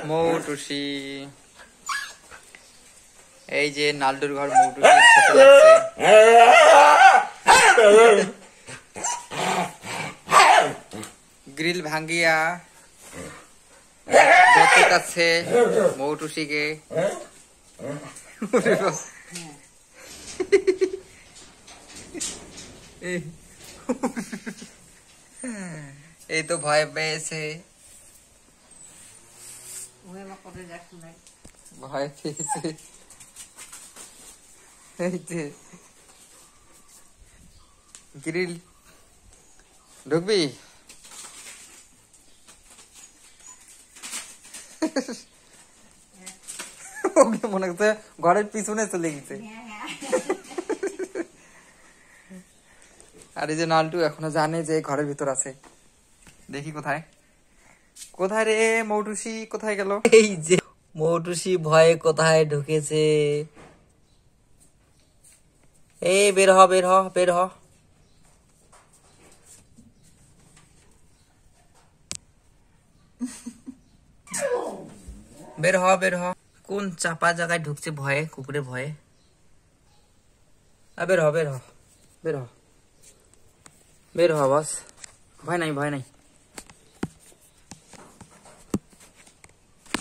মৌটুসি এই যে নালটুর ঘর মৌটুসির সাথে লাগছে। গ্রিল ভাঙ্গিয়া কাছে মৌটুসিকে এই তো ভয় পেয়েছে, ভয় পেয়েছে। গ্রিল ঢুকবি? মনে হচ্ছে ঘরের পিছনে চলে গেছে। আর এই যে নালটু এখনো জানে যে ঘরের ভিতর আছে। দেখি কোথায় কোথায় রে মৌটুসি, কোথায় গেল? এই যে মৌটুসি ভয়ে কোথায় ঢুকেছে। এই বের হ বের হ বের হ। বের হ বের হ। কোন চাপা জায়গায় ঢুকছে ভয়ে, কুকুরের ভয়ে। বের হ বের হ বের হ বের হ বস, ভয় নাই ভয় নাই।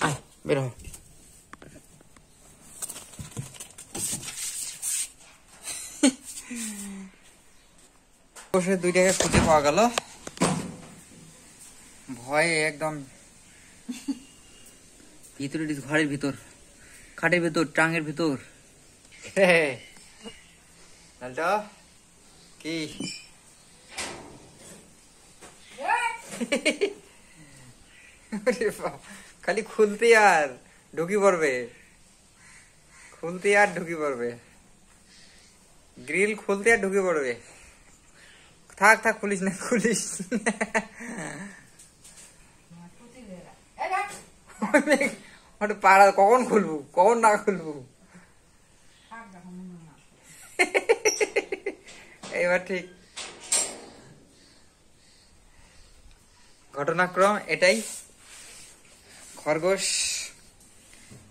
আয় বের হ। বসে 2 টাকা খুঁজে পাওয়া গেল। ভয়ে একদম ভিতরে, ঘরের ভিতর, খাটের ভিতর, টাঙের ভিতর। কি খালি খুলতে আর ঢুকি পড়বে, খুলতে আর ঢুকি পড়বে, গ্রিল খুলতে আর ঢুকে পড়বে। থাক থাক, খুলিস না খুলিস পাড়া। কখন খুলবো কখন না খুলবো? এবার ঠিক ঘটনাক্রম এটাই। খরগোশ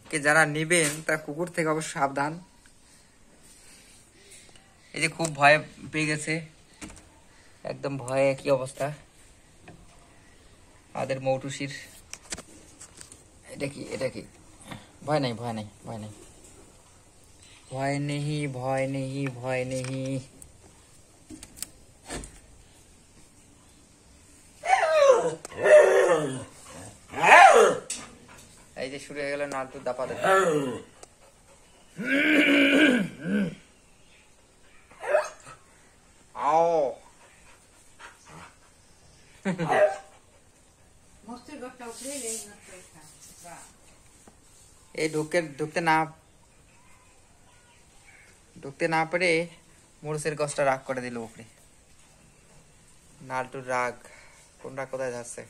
কে যারা নিবেন তার কুকুর থেকে অবশ্য সাবধান। এই যে খুব ভয় পেয়ে গেছে, একদম ভয়ে কি অবস্থা আমাদের মৌটুসির। এটা কি এটা কি? ভয় নাই ভয় নাই ভয় নাই ভয় নেই ভয় নেই ভয় নেই। এই যে শুরু হয়ে গেল নালটু দাপা দাপি। এই ঢুকতে না পারে মরুচের গাছটা রাগ করে দিল উপরে। নালটুর রাগ, কোন রাগ কোথায় যাচ্ছে?